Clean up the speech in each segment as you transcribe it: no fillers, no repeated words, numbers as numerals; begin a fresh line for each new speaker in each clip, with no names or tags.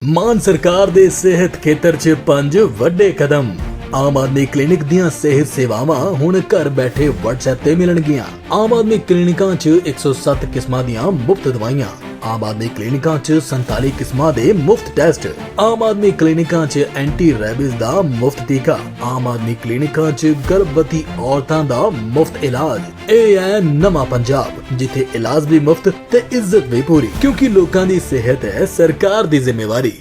ਮਾਨ ਸਰਕਾਰ ਦੇ ਸਿਹਤ ਖੇਤਰ 'ਚ 5 ਵੱਡੇ ਕਦਮ। ਆਮ ਆਦਮੀ ਕਲੀਨਿਕ ਦੀਆਂ ਸਿਹਤ ਸੇਵਾਵਾਂ ਹੁਣ ਘਰ ਬੈਠੇ WhatsApp ਤੇ ਮਿਲਣਗੀਆਂ। ਆਮ ਆਦਮੀ ਕਲੀਨਿਕਾਂ 'ਚ 107 ਕਿਸਮਾਂ ਦੀਆਂ ਮੁਫਤ ਦਵਾਈਆਂ। ਆਮ ਆਦਮੀ ਕਲੀਨਿਕਾਂ 'ਚ 47 ਕਿਸਮਾਂ ਦੇ ਮੁਫਤ ਟੈਸਟ। ਆਮ ਆਦਮੀ ਕਲੀਨਿਕਾਂ 'ਚ ਐਂਟੀ ਰੈਬਿਸ ਦਾ ਮੁਫਤ ਟੀਕਾ। ਆਮ ਆਦਮੀ ਕਲੀਨਿਕਾਂ 'ਚ ਗਰਭਵਤੀ ਔਰਤਾਂ ਦਾ ਮੁਫਤ ਇਲਾਜ। ਇਹ ਹੈ ਨਵਾਂ ਪੰਜਾਬ, ਜਿੱਥੇ ਇਲਾਜ ਵੀ ਮੁਫਤ ਤੇ ਇੱਜ਼ਤ ਵੀ ਪੂਰੀ, ਕਿਉਂਕਿ ਲੋਕਾਂ ਦੀ ਸਿਹਤ ਹੈ ਸਰਕਾਰ ਦੀ ਜ਼ਿੰਮੇਵਾਰੀ।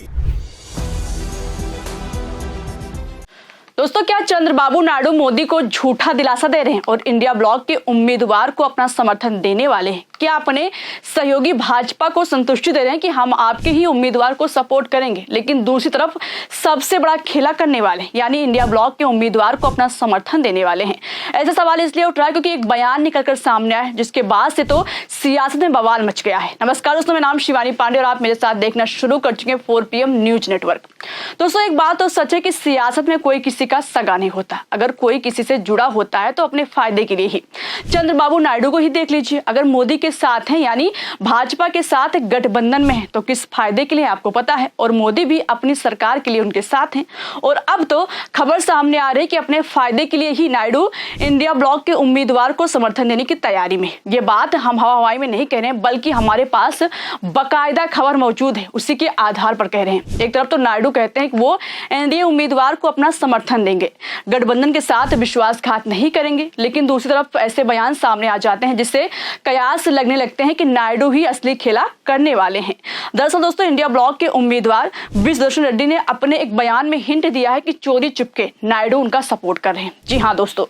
दोस्तों, क्या चंद्रबाबू नायडू मोदी को झूठा दिलासा दे रहे हैं और इंडिया ब्लॉक के उम्मीदवार को अपना समर्थन देने वाले हैं? क्या अपने सहयोगी भाजपा को संतुष्टि दे रहे हैं कि हम आपके ही उम्मीदवार को सपोर्ट करेंगे, लेकिन दूसरी तरफ सबसे बड़ा खेला करने वाले हैं, यानी इंडिया ब्लॉक के उम्मीदवार को अपना समर्थन देने वाले हैं? ऐसा सवाल इसलिए उठ रहा है क्योंकि एक बयान निकलकर सामने आया है, जिसके बाद से तो सियासत में बवाल मच गया है। नमस्कार दोस्तों, मेरा नाम शिवानी पांडे और आप मेरे साथ देखना शुरू कर चुके हैं 4 PM न्यूज नेटवर्क। दोस्तों, एक बात तो सच है कि सियासत में कोई किसी का सगा नहीं होता। अगर कोई किसी से जुड़ा होता है तो अपने फायदे के लिए ही। चंद्रबाबू नायडू को ही देख लीजिए, अगर मोदी के साथ हैं यानी भाजपा के साथ गठबंधन में है तो किस फायदे के लिए आपको पता है, और मोदी भी अपनी सरकार के लिए उनके साथ हैं। और अब तो खबर सामने आ रही है कि अपने फायदे के लिए ही नायडू इंडिया ब्लॉक के उम्मीदवार को समर्थन देने की तैयारी में। ये बात हम हवा हवाई में नहीं कह रहे हैं, बल्कि हमारे पास बाकायदा खबर मौजूद है, उसी के आधार पर कह रहे हैं। एक तरफ तो नायडू कहते हैं कि वो एनडीए उम्मीदवार को अपना समर्थन देंगे, गठबंधन के साथ विश्वासघात नहीं करेंगे, लेकिन दूसरी तरफ ऐसे बयान सामने आ जाते हैं जिससे कयास लगने लगते हैं कि नायडू ही असली खेला करने वाले हैं। दरअसल दोस्तों, इंडिया ब्लॉक के उम्मीदवार वी सुदर्शन रेड्डी ने अपने एक बयान में हिंट दिया है कि चोरी चुपके नायडू उनका सपोर्ट कर रहे हैं। जी हाँ दोस्तों,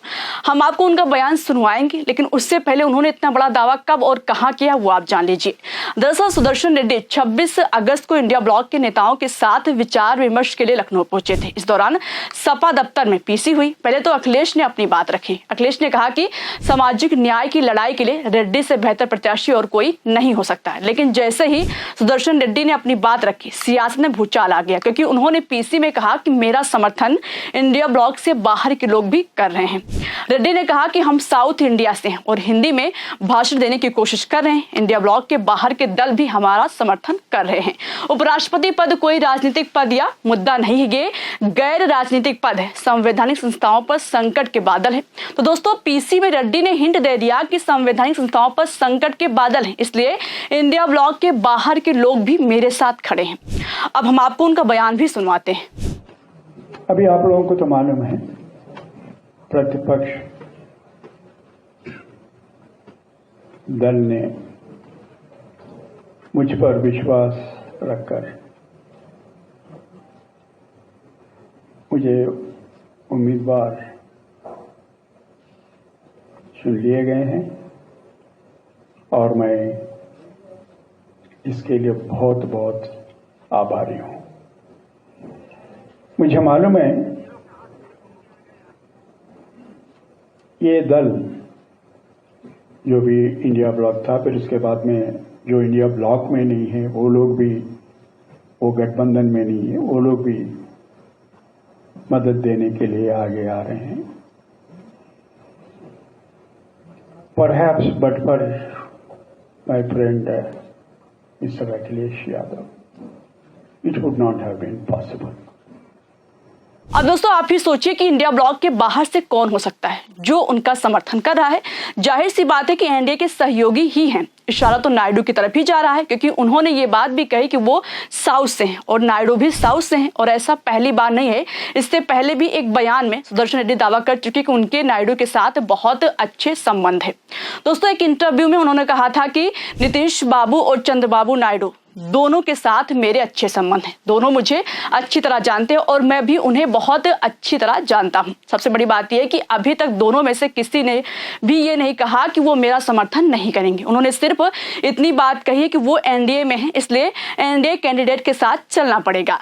हम आपको उनका बयान सुनवाएंगे, लेकिन उससे पहले उन्होंने इतना बड़ा दावा कब और कहां किया वो आप जान लीजिए। दरअसल सुदर्शन रेड्डी 26 अगस्त को इंडिया ब्लॉक के नेताओं के साथ विचार विमर्श के लिए लखनऊ पहुंचे थे। इस दौरान सपा दफ्तर में पीसी हुई। पहले तो अखिलेश ने अपनी बात रखी। अखिलेश ने कहा कि सामाजिक न्याय की लड़ाई के लिए रेड्डी से बेहतर प्रत्याशी और कोई नहीं हो सकता है। लेकिन जैसे ही सुदर्शन रेड्डी ने अपनी बात रखी, सियासत में भूचाल आ गया, क्योंकि उन्होंने पीसी में कहा कि मेरा समर्थन इंडिया ब्लॉक से बाहर के लोग भी कर रहे हैं। रेड्डी ने कहा कि हम साउथ इंडिया से हैं और हिंदी में भाषण देने की कोशिश कर रहे हैं। इंडिया ब्लॉक के बाहर के दल भी हमारा समर्थन कर रहे हैं। उपराष्ट्रपति पद कोई राजनीतिक पद या मुद्दा नहीं है, ये गैर राजनीतिक पद है। संवैधानिक संस्थाओं पर संकट के बादल है। तो दोस्तों, पीसी में रेड्डी ने हिंट दे दिया कि संवैधानिक संस्थाओं पर संकट के बादल हैं, इसलिए इंडिया ब्लॉक के बाहर के लोग भी मेरे साथ खड़े हैं। अब हम आपको उनका बयान भी सुनवाते हैं।
अभी आप लोगों को तो मालूम है, प्रतिपक्ष दल ने मुझ पर विश्वास रखकर मुझे उम्मीदवार चुन लिए गए हैं और मैं इसके लिए बहुत बहुत आभारी हूं। मुझे मालूम है ये दल जो भी इंडिया ब्लॉक था, फिर उसके बाद में जो इंडिया ब्लॉक में नहीं है वो लोग भी, वो गठबंधन में नहीं है, वो लोग भी मदद देने के लिए आगे आ रहे हैं। Perhaps but for my friend Mr. Akhilesh Yadav, it would not have been possible.
अब दोस्तों, आप ही सोचिए कि इंडिया ब्लॉक के बाहर से कौन हो सकता है जो उनका समर्थन कर रहा है। जाहिर सी बात है कि एनडीए के सहयोगी ही हैं। इशारा तो नायडू की तरफ ही जा रहा है, क्योंकि उन्होंने ये बात भी कही कि वो साउथ से हैं और नायडू भी साउथ से हैं। और ऐसा पहली बार नहीं है, इससे पहले भी एक बयान में सुदर्शन रेड्डी दावा कर चुके कि उनके नायडू के साथ बहुत अच्छे संबंध है। दोस्तों, एक इंटरव्यू में उन्होंने कहा था कि नीतीश बाबू और चंद्रबाबू नायडू दोनों के साथ मेरे अच्छे संबंध हैं, दोनों मुझे अच्छी तरह जानते हैं और मैं भी उन्हें बहुत अच्छी तरह जानता हूं। सबसे बड़ी बात यह है कि अभी तक दोनों में से किसी ने भी ये नहीं कहा कि वो मेरा समर्थन नहीं करेंगे। उन्होंने सिर्फ इतनी बात कही है कि वो एनडीए में है, इसलिए एनडीए कैंडिडेट के साथ चलना पड़ेगा।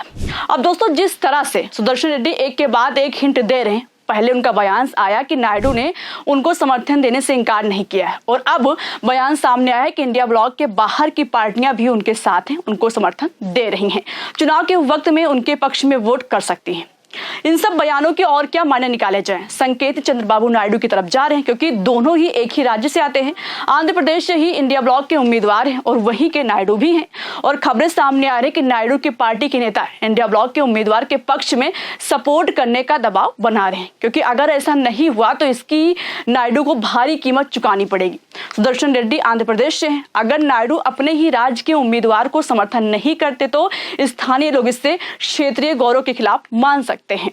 अब दोस्तों, जिस तरह से सुदर्शन रेड्डी एक के बाद एक हिंट दे रहे हैं, पहले उनका बयान आया कि नायडू ने उनको समर्थन देने से इनकार नहीं किया है, और अब बयान सामने आया है कि इंडिया ब्लॉक के बाहर की पार्टियां भी उनके साथ हैं, उनको समर्थन दे रही हैं, चुनाव के वक्त में उनके पक्ष में वोट कर सकती हैं। इन सब बयानों के और क्या मायने निकाले जाएं? संकेत चंद्रबाबू नायडू की तरफ जा रहे हैं, क्योंकि दोनों ही एक ही राज्य से आते हैं। आंध्र प्रदेश से ही इंडिया ब्लॉक के उम्मीदवार हैं और वहीं के नायडू भी हैं। और खबरें सामने आ रही कि नायडू की पार्टी के नेता इंडिया ब्लॉक के उम्मीदवार के पक्ष में सपोर्ट करने का दबाव बना रहे हैं, क्योंकि अगर ऐसा नहीं हुआ तो इसकी नायडू को भारी कीमत चुकानी पड़ेगी। सुदर्शन रेड्डी आंध्र प्रदेश से हैं। अगर नायडू अपने ही राज्य के उम्मीदवार को समर्थन नहीं करते तो स्थानीय लोग इससे क्षेत्रीय गौरव के खिलाफ मान सकते हैं।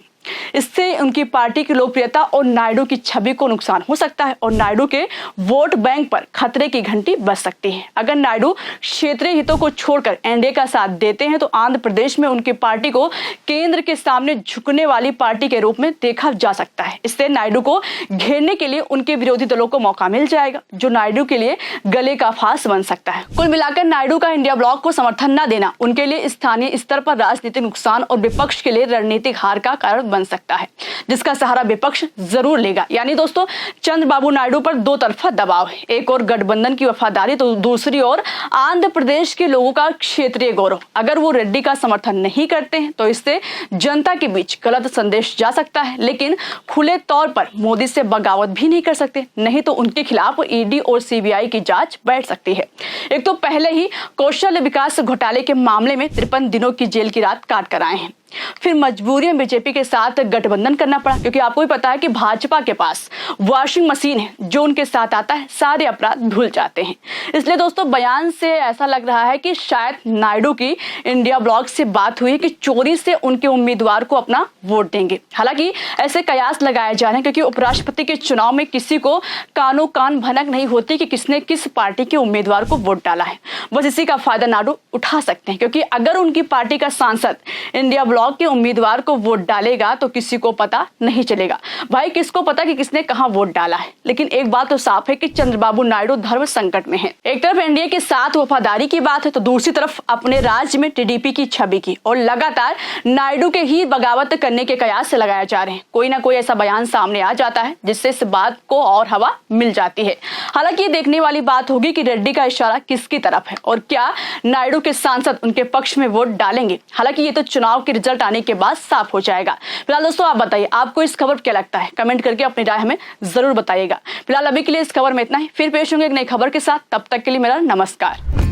इससे उनकी पार्टी की लोकप्रियता और नायडू की छवि को नुकसान हो सकता है और नायडू के वोट बैंक पर खतरे की घंटी बज सकती है। अगर नायडू क्षेत्रीय हितों को छोड़कर एनडीए का साथ देते हैं तो आंध्र प्रदेश में उनकी पार्टी को केंद्र के सामने झुकने वाली पार्टी के रूप में देखा जा सकता है। इससे नायडू को घेरने के लिए उनके विरोधी दलों को मौका मिल जाएगा, जो नायडू के लिए गले का फांस बन सकता है। कुल मिलाकर नायडू का इंडिया ब्लॉक को समर्थन न देना उनके लिए स्थानीय स्तर पर राजनीतिक नुकसान और विपक्ष के लिए रणनीतिक हार का कारण बन सकता है, जिसका सहारा विपक्ष जरूर लेगा। यानी दोस्तों, चंद्रबाबू नायडू पर दो तरफा दबाव है, एक और गठबंधन की वफादारी तो दूसरी ओर आंध्र प्रदेश के लोगों का क्षेत्रीय गौरव। अगर वो रेड्डी का समर्थन नहीं करते हैं तो इससे जनता के बीच गलत संदेश जा सकता है, लेकिन खुले तौर पर मोदी से बगावत भी नहीं कर सकते, नहीं तो उनके खिलाफ ईडी और सीबीआई की जांच बैठ सकती है। एक तो पहले ही कौशल विकास घोटाले के मामले में 53 दिनों की जेल की रात काट कर आए हैं, फिर मजबूरियन बीजेपी के साथ गठबंधन करना पड़ा, क्योंकि आपको भी पता है कि भाजपा के पास वॉशिंग मशीन है, जो उनके साथ आता है सारे अपराध भूल जाते हैं। इसलिए दोस्तों, बयान से ऐसा लग रहा है कि शायद नायडू की इंडिया ब्लॉक से बात हुई कि चोरी से उनके उम्मीदवार को अपना वोट देंगे। हालांकि ऐसे कयास लगाए जा रहे हैं, क्योंकि उपराष्ट्रपति के चुनाव में किसी को कानो कान भनक नहीं होती कि किसने किस पार्टी के उम्मीदवार को वोट डाला है। बस इसी का फायदा नायडू उठा सकते हैं, क्योंकि अगर उनकी पार्टी का सांसद इंडिया ब्लॉक के उम्मीदवार को वोट डालेगा तो किसी को पता नहीं चलेगा। भाई, किसको पता कि किसने कहां वोट डाला है। लेकिन एक बात तो साफ है कि चंद्रबाबू नायडू धर्म संकट में है। एक तरफ एनडीए के साथ वफादारी की बात है तो दूसरी तरफ अपने राज्य में टीडीपी की छवि की, और लगातार नायडू के ही बगावत करने के कयास से लगाए जा रहे हैं। कोई ना कोई ऐसा बयान सामने आ जाता है जिससे इस बात को और हवा मिल जाती है। हालांकि ये देखने वाली बात होगी कि रेड्डी का इशारा किसकी तरफ है और क्या नायडू के सांसद उनके पक्ष में वोट डालेंगे। हालांकि ये तो चुनाव के रिजल्ट आने के बाद साफ हो जाएगा। फिलहाल दोस्तों, आप बताइए आपको इस खबर पर क्या लगता है, कमेंट करके अपनी राय हमें जरूर बताइएगा। फिलहाल अभी के लिए इस खबर में इतना ही, फिर पेश होंगे एक नई खबर के साथ। तब तक के लिए मेरा नमस्कार।